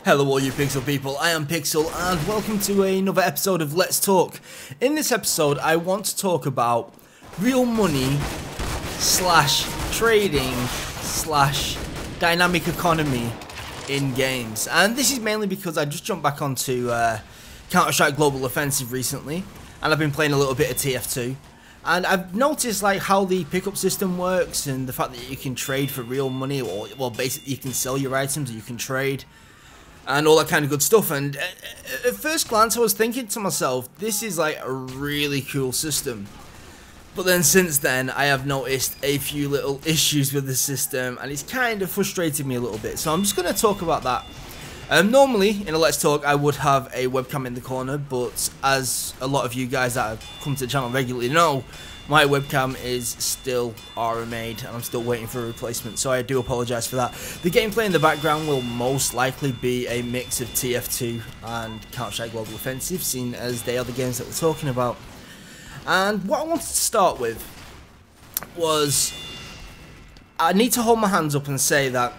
Hello all you Pixel people, I am Pixel and welcome to another episode of Let's Talk. In this episode I want to talk about real money slash trading slash dynamic economy in games. And this is mainly because I just jumped back onto Counter-Strike Global Offensive recently and I've been playing a little bit of TF2. And I've noticed like how the pickup system works and the fact that you can trade for real money, or well basically you can sell your items or you can trade and all that kind of good stuff. And at first glance I was thinking to myself, this is like a really cool system. But then since then I have noticed a few little issues with the system and it's kind of frustrated me a little bit. So I'm just going to talk about that. Normally in a Let's Talk I would have a webcam in the corner, but as a lot of you guys that have come to the channel regularly know, my webcam is still RMA'd and I'm still waiting for a replacement, so I do apologise for that. The gameplay in the background will most likely be a mix of TF2 and Counter-Strike Global Offensive, seeing as they are the games that we're talking about. And what I wanted to start with was, I need to hold my hands up and say that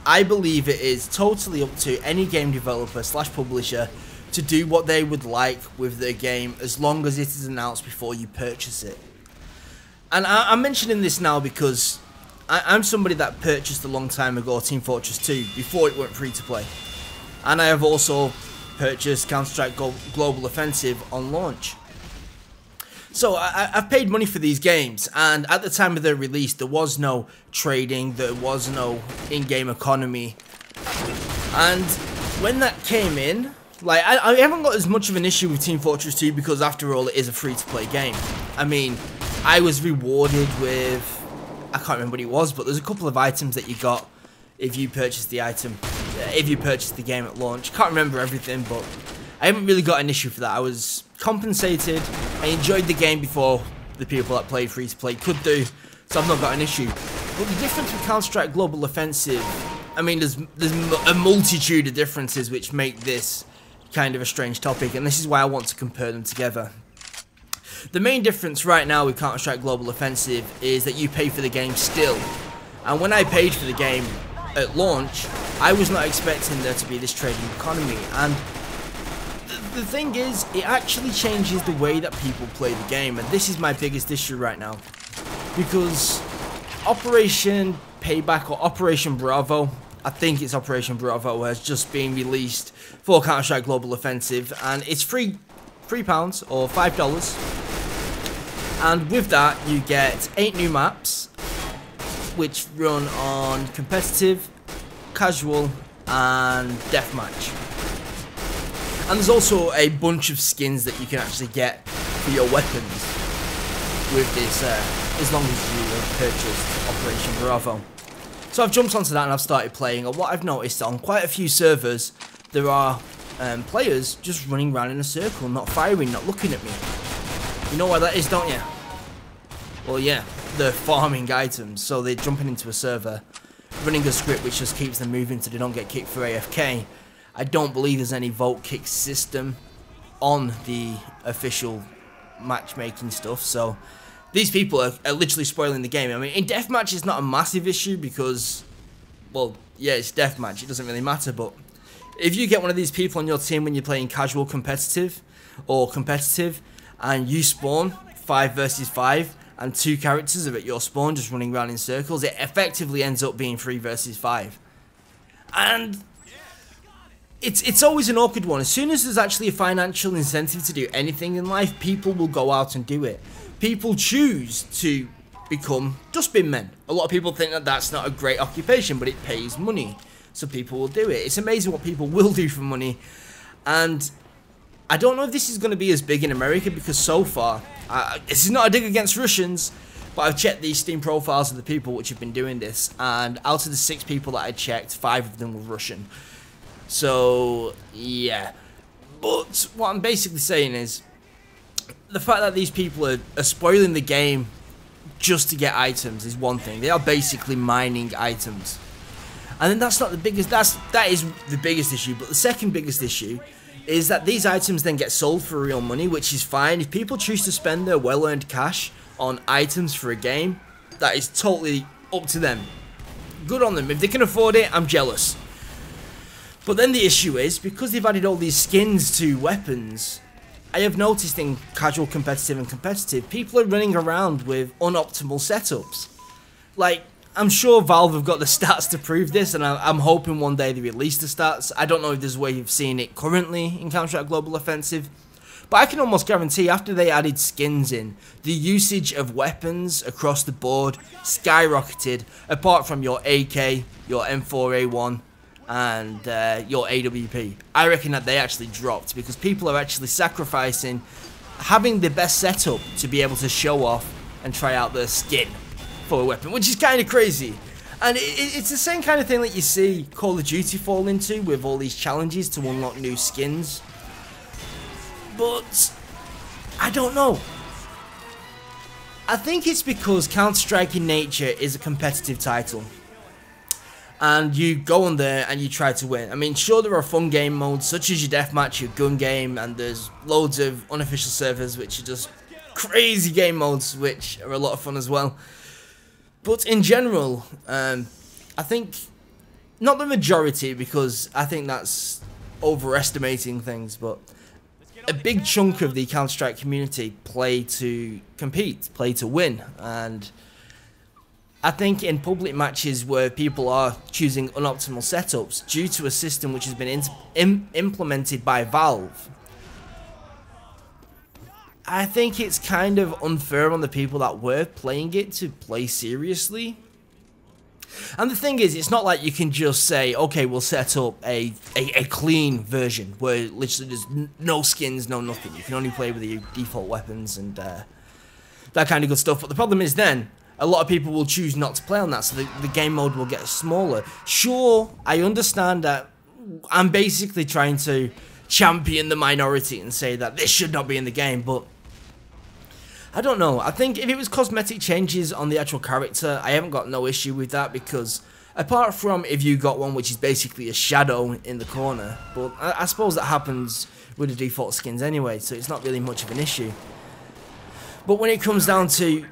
I believe it is totally up to any game developer slash publisher to do what they would like with their game as long as it is announced before you purchase it. And I'm mentioning this now because I'm somebody that purchased a long time ago Team Fortress 2 before it went free to play. And I have also purchased Counter-Strike Global Offensive on launch. So I've paid money for these games, and at the time of their release there was no trading, there was no in-game economy. And when that came in, like I haven't got as much of an issue with Team Fortress 2 because after all it is a free-to-play game. I mean, I was rewarded with, I can't remember what it was, but there's a couple of items that you got if you purchased the item, if you purchased the game at launch. Can't remember everything, but I haven't really got an issue for that. I was compensated. I enjoyed the game before the people that played free to play could do, so I've not got an issue. But the difference with Counter-Strike Global Offensive, I mean, there's a multitude of differences which make this kind of a strange topic, and this is why I want to compare them together. The main difference right now with Counter-Strike Global Offensive is that you pay for the game still. And when I paid for the game at launch, I was not expecting there to be this trading economy. And the thing is, it actually changes the way that people play the game, and this is my biggest issue right now. Because Operation Payback, or Operation Bravo, I think it's Operation Bravo, has just been released for Counter-Strike Global Offensive, and it's £3 or $5. And with that you get 8 new maps, which run on competitive, casual, and deathmatch. And there's also a bunch of skins that you can actually get for your weapons with this, as long as you have purchased Operation Bravo. So I've jumped onto that and I've started playing, and what I've noticed on quite a few servers, there are players just running around in a circle, not firing, not looking at me. You know why that is, don't you? Well, yeah, they're farming items, so they're jumping into a server, running a script which just keeps them moving so they don't get kicked for AFK. I don't believe there's any vote kick system on the official matchmaking stuff, so these people are literally spoiling the game. I mean, in deathmatch it's not a massive issue because, well, yeah, it's deathmatch, it doesn't really matter, but if you get one of these people on your team when you're playing casual competitive or competitive and you spawn 5 versus 5 and 2 characters are at your spawn just running around in circles, it effectively ends up being 3 versus 5. And it's always an awkward one. As soon as there's actually a financial incentive to do anything in life, people will go out and do it. People choose to become dustbin men. A lot of people think that that's not a great occupation, but it pays money, so people will do it. It's amazing what people will do for money, and I don't know if this is going to be as big in America because so far, this is not a dig against Russians, but I've checked these Steam profiles of the people which have been doing this, and out of the 6 people that I checked, 5 of them were Russian. So, yeah. But what I'm basically saying is, the fact that these people are spoiling the game just to get items is one thing. They are basically mining items. And then that's not the biggest, that is the biggest issue, but the second biggest issue is that these items then get sold for real money, which is fine. If people choose to spend their well-earned cash on items for a game, that is totally up to them. Good on them. If they can afford it, I'm jealous. But then the issue is, because they've added all these skins to weapons, I have noticed in casual competitive and competitive, people are running around with unoptimal setups. Like, I'm sure Valve have got the stats to prove this, and I'm hoping one day they release the stats. I don't know if there's a way of seeing it currently in Counter-Strike Global Offensive, but I can almost guarantee after they added skins in, the usage of weapons across the board skyrocketed, apart from your AK, your M4A1, and your AWP. I reckon that they actually dropped because people are actually sacrificing having the best setup to be able to show off and try out their skin for a weapon, which is kind of crazy. And it's the same kind of thing that you see Call of Duty fall into with all these challenges to unlock new skins. But I don't know. I think it's because Counter-Strike in nature is a competitive title. And you go on there and you try to win. I mean, sure, there are fun game modes such as your deathmatch, your gun game, and there's loads of unofficial servers which are just crazy game modes which are a lot of fun as well. But in general, I think, not the majority, because I think that's overestimating things, but a big chunk of the Counter-Strike community play to compete, play to win. And I think in public matches where people are choosing unoptimal setups due to a system which has been implemented by Valve, I think it's kind of unfair on the people that were playing it to play seriously. And the thing is, it's not like you can just say, okay, we'll set up a clean version where literally there's no skins, no nothing. You can only play with your default weapons and that kind of good stuff. But the problem is then, a lot of people will choose not to play on that, so the game mode will get smaller. Sure, I understand that I'm basically trying to champion the minority and say that this should not be in the game, but I don't know. I think if it was cosmetic changes on the actual character, I haven't got no issue with that, because apart from if you got one which is basically a shadow in the corner, but I suppose that happens with the default skins anyway, so it's not really much of an issue. But when it comes down to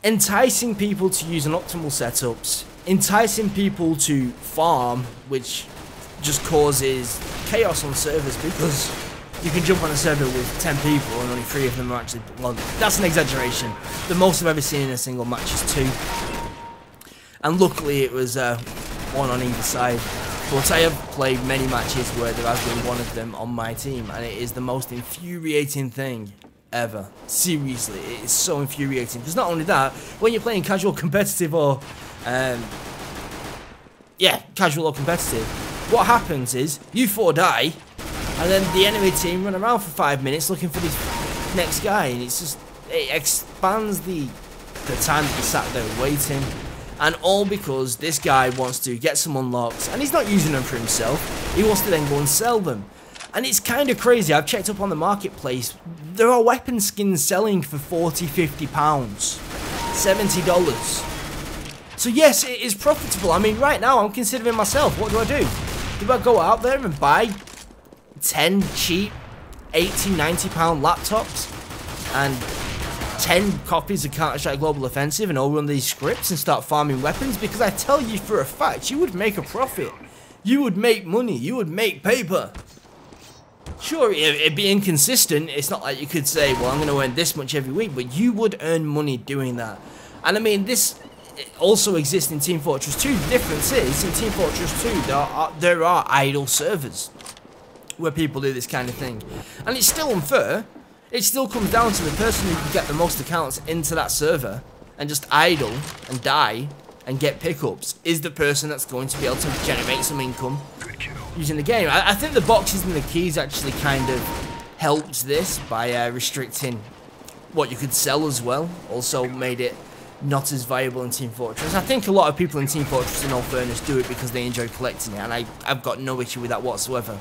enticing people to use unoptimal setups, enticing people to farm, which just causes chaos on servers, because you can jump on a server with 10 people and only 3 of them are actually, well, that's an exaggeration. The most I've ever seen in a single match is 2. And luckily it was 1 on either side. But I have played many matches where there has been one of them on my team, and it is the most infuriating thing ever. Seriously, it is so infuriating. Because not only that, when you're playing casual competitive or casual or competitive, what happens is you 4 die, and then the enemy team run around for 5 minutes looking for this next guy, and it's just, it expands the time that you sat there waiting, and all because this guy wants to get some unlocks, and he's not using them for himself, he wants to then go and sell them. And it's kind of crazy. I've checked up on the marketplace, there are weapon skins selling for £40–50, $70. So yes, it is profitable. I mean, right now I'm considering myself, what do? Do I go out there and buy 10 cheap £80–90 laptops and 10 copies of Counter-Strike Global Offensive and all run these scripts and start farming weapons? Because I tell you for a fact, you would make a profit. You would make money. You would make paper. Sure, it'd be inconsistent. It's not like you could say, well, I'm going to earn this much every week, but you would earn money doing that. And I mean, this also exists in Team Fortress 2. The difference is, in Team Fortress 2, there are idle servers where people do this kind of thing. And it's still unfair. It still comes down to the person who can get the most accounts into that server and just idle and die and get pickups is the person that's going to be able to generate some income using the game. I think the boxes and the keys actually kind of helped this by restricting what you could sell as well. Also made it not as viable in Team Fortress. I think a lot of people in Team Fortress, in all fairness, do it because they enjoy collecting it, and I've got no issue with that whatsoever.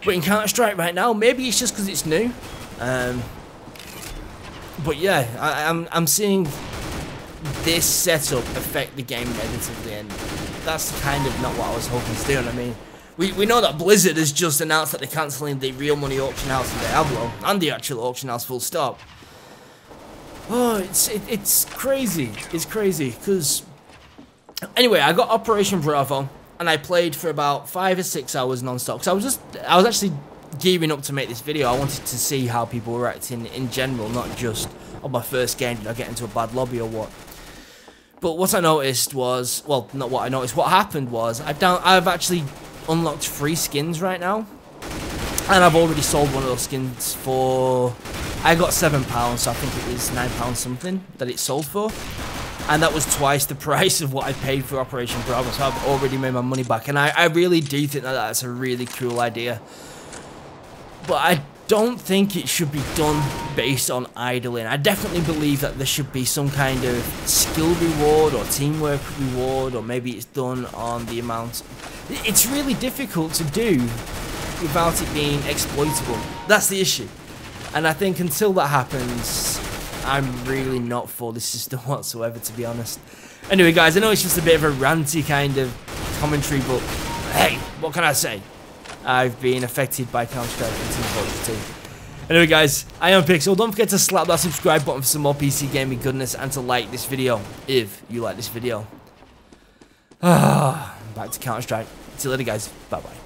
But in Counter-Strike right now, maybe it's just because it's new. But yeah, I'm seeing this setup affect the game negatively, and that's kind of not what I was hoping to do. And I mean, we know that Blizzard has just announced that they're cancelling the real money auction house in Diablo and the actual auction house full stop. Oh, it's crazy. It's crazy because anyway, I got Operation Bravo. and I played for about 5 or 6 hours non-stop. Because I was actually gearing up to make this video. I wanted to see how people were acting in general, not just on my first game, did I get into a bad lobby or what. But what I noticed was, well, not what I noticed, what happened was, I've actually unlocked 3 skins right now. And I've already sold one of those skins for, I got £7, so I think it was £9 something that it sold for. And that was twice the price of what I paid for Operation Bravo, so I've already made my money back. And I really do think that that's a really cool idea. But I don't think it should be done based on idling. I definitely believe that there should be some kind of skill reward or teamwork reward, or maybe it's done on the amount. It's really difficult to do without it being exploitable. That's the issue. And I think until that happens, I'm really not for this system whatsoever, to be honest. Anyway, guys, I know it's just a bit of a ranty kind of commentary, but hey, what can I say? I've been affected by Counter-Strike and Team Fortress 2. Anyway, guys, I am Pixel. Don't forget to slap that subscribe button for some more PC gaming goodness, and to like this video if you like this video. Back to Counter-Strike. See you later, guys. Bye-bye.